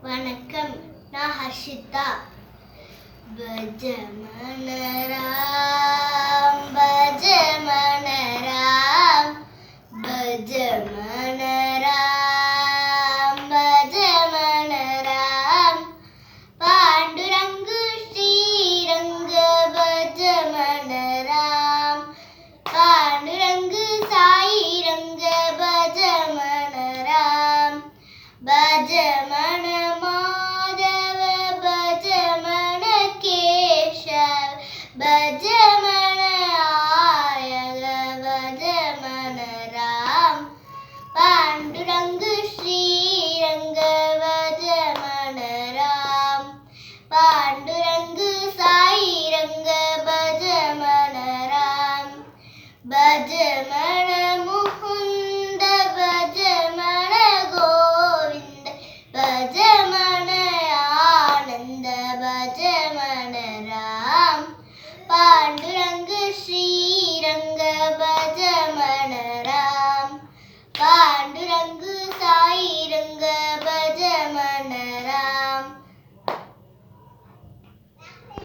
வணக்கம், நான் ஹர்ஷிதா. பஜமன ராம் பஜமன ராம் பஜமன ராம் பஜமன ராம் பாண்டுரங்க ஸ்ரீரங்க பஜமன ராம் பாண்டுரங்க சாயிரங்க பஜமன ராம் பஜமன மாதவ பஜமன கேசவ பஜமன ஆயக பஜமன ராம் பாண்டுரங்க ஸ்ரீரங்க பஜமன ராம் பாண்டுரங்க சாயிரங்க பஜமன ராம் பஜமன முகுந்த பஜமன கோவிந்த பஜமன